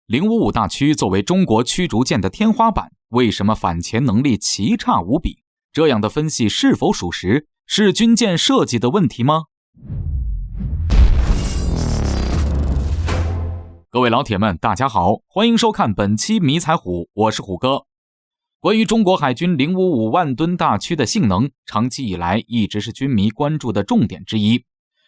055大驱作为中国驱逐舰的天花板，为什么反潜能力奇差无比？这样的分析是否属实？是军舰设计的问题吗？各位老铁们，大家好，欢迎收看本期迷彩虎，我是虎哥。关于中国海军055万吨大驱的性能，长期以来一直是军迷关注的重点之一。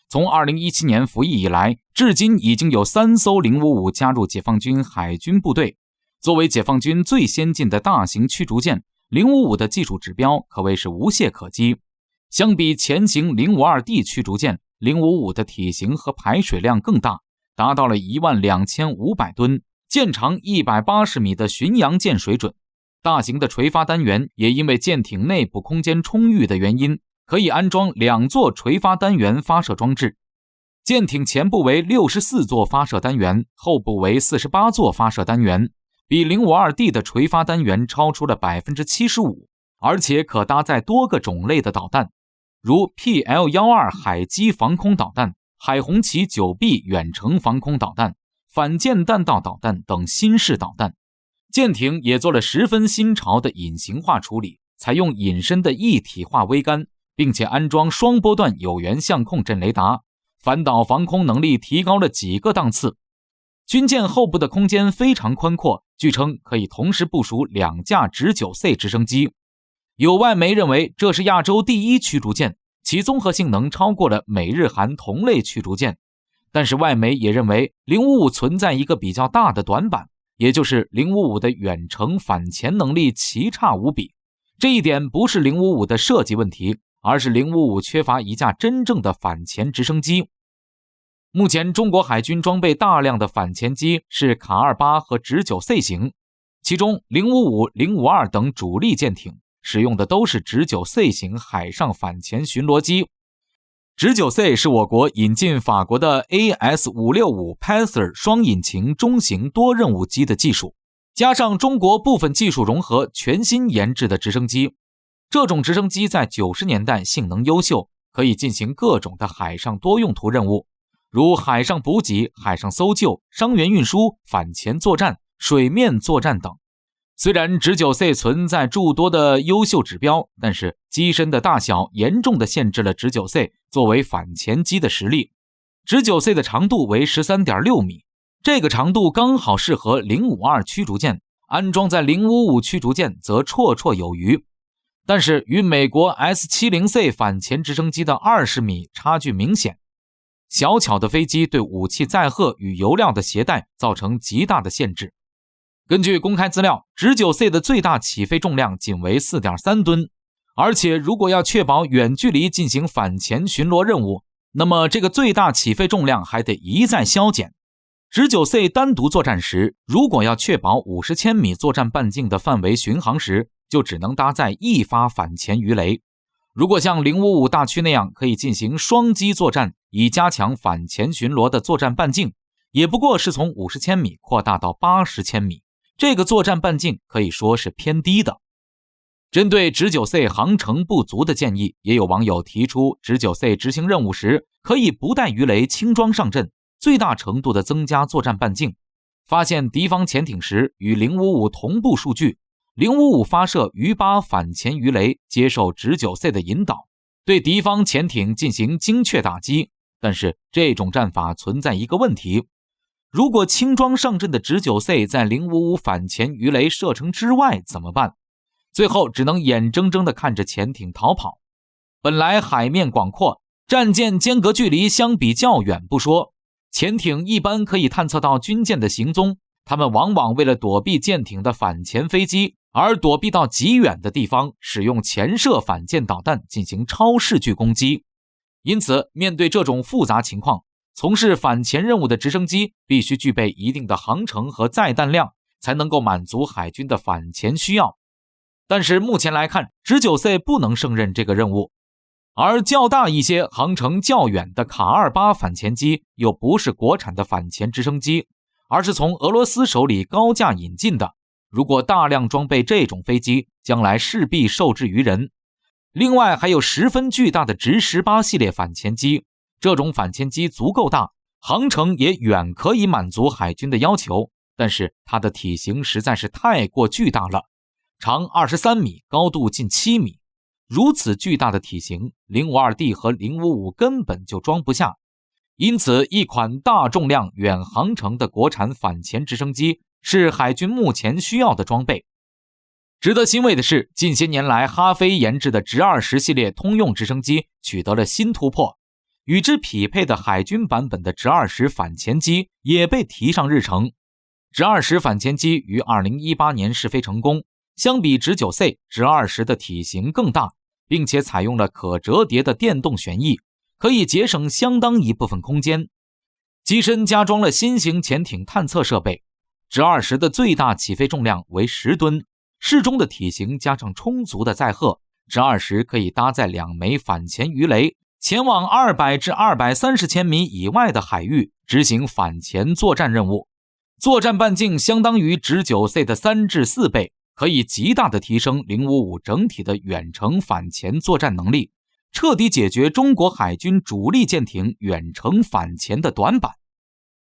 从2017年服役以来，至今已经有3艘055加入解放军海军部队。作为解放军最先进的大型驱逐舰，055的技术指标可谓是无懈可击。相比前型 052D 驱逐舰，055的体型和排水量更大，达到了12500吨，舰长180米的巡洋舰水准。大型的垂发单元也因为舰艇内部空间充裕的原因，可以安装2座垂发单元发射装置。舰艇前部为64座发射单元，后部为48座发射单元，比 052D 的垂发单元超出了 75%， 而且可搭载多个种类的导弹，如 PL-12 海基防空导弹、海红旗 9B 远程防空导弹、反舰弹道导弹等新式导弹。舰艇也做了十分新潮的隐形化处理，采用隐身的一体化桅杆，并且安装双波段有源相控阵雷达，反导防空能力提高了几个档次。军舰后部的空间非常宽阔，据称可以同时部署2架19C 直升机。有外媒认为这是亚洲第一驱逐舰，其综合性能超过了美日韩同类驱逐舰。但是外媒也认为055存在一个比较大的短板，也就是055的远程反潜能力奇差无比。这一点不是055的设计问题，而是055缺乏一架真正的反潜直升机。目前中国海军装备大量的反潜机是卡28和19C 型，其中055、052等主力舰艇使用的都是19C 型海上反潜巡逻机。19C 是我国引进法国的 AS565 Panther 双引擎中型多任务机的技术，加上中国部分技术融合，全新研制的直升机。这种直升机在90年代性能优秀，可以进行各种的海上多用途任务，如海上补给、海上搜救、伤员运输、反潜作战、水面作战等。虽然 19C 存在诸多的优秀指标，但是机身的大小严重的限制了 19C 作为反潜机的实力。 19C 的长度为 13.6 米，这个长度刚好适合052驱逐舰，安装在055驱逐舰则绰绰有余。但是与美国 S70C 反潜直升机的20米差距明显。小巧的飞机对武器载荷与油料的携带造成极大的限制。根据公开资料， 19C 的最大起飞重量仅为 4.3 吨，而且如果要确保远距离进行反潜巡逻任务，那么这个最大起飞重量还得一再削减。 19C 单独作战时，如果要确保50千米作战半径的范围巡航时，就只能搭载1发反潜鱼雷。如果像055大驱那样可以进行双机作战，以加强反潜巡逻的作战半径，也不过是从50千米扩大到80千米，这个作战半径可以说是偏低的。针对 19C 航程不足的建议，也有网友提出 19C 执行任务时可以不带鱼雷轻装上阵，最大程度的增加作战半径。发现敌方潜艇时与055同步数据，055发射鱼8反潜鱼雷，接受 19C 的引导，对敌方潜艇进行精确打击。但是这种战法存在一个问题，如果轻装上阵的 19C 在055反潜鱼雷射程之外怎么办？最后只能眼睁睁地看着潜艇逃跑。本来海面广阔，战舰间隔距离相比较远不说，潜艇一般可以探测到军舰的行踪，他们往往为了躲避舰艇的反潜飞机，而躲避到极远的地方，使用潜射反舰导弹进行超视距攻击。因此面对这种复杂情况，从事反潜任务的直升机必须具备一定的航程和载弹量，才能够满足海军的反潜需要。但是目前来看， 19C 不能胜任这个任务。而较大一些、航程较远的卡28反潜机又不是国产的反潜直升机，而是从俄罗斯手里高价引进的。如果大量装备这种飞机，将来势必受制于人。另外还有十分巨大的直18系列反潜机，这种反潜机足够大，航程也远可以满足海军的要求，但是它的体型实在是太过巨大了，长23米，高度近7米。如此巨大的体型， 052D 和055根本就装不下。因此，一款大重量远航程的国产反潜直升机是海军目前需要的装备。值得欣慰的是，近些年来哈飞研制的直20系列通用直升机取得了新突破，与之匹配的海军版本的直20反潜机也被提上日程。直20反潜机于2018年试飞成功，相比直9C， 直20的体型更大，并且采用了可折叠的电动旋翼，可以节省相当一部分空间。机身加装了新型潜艇探测设备，直20的最大起飞重量为10吨，适中的体型加上充足的载荷，直20可以搭载2枚反潜鱼雷，前往200至230千米以外的海域执行反潜作战任务。作战半径相当于直9C的3至4倍，可以极大地提升055整体的远程反潜作战能力，彻底解决中国海军主力舰艇远程反潜的短板。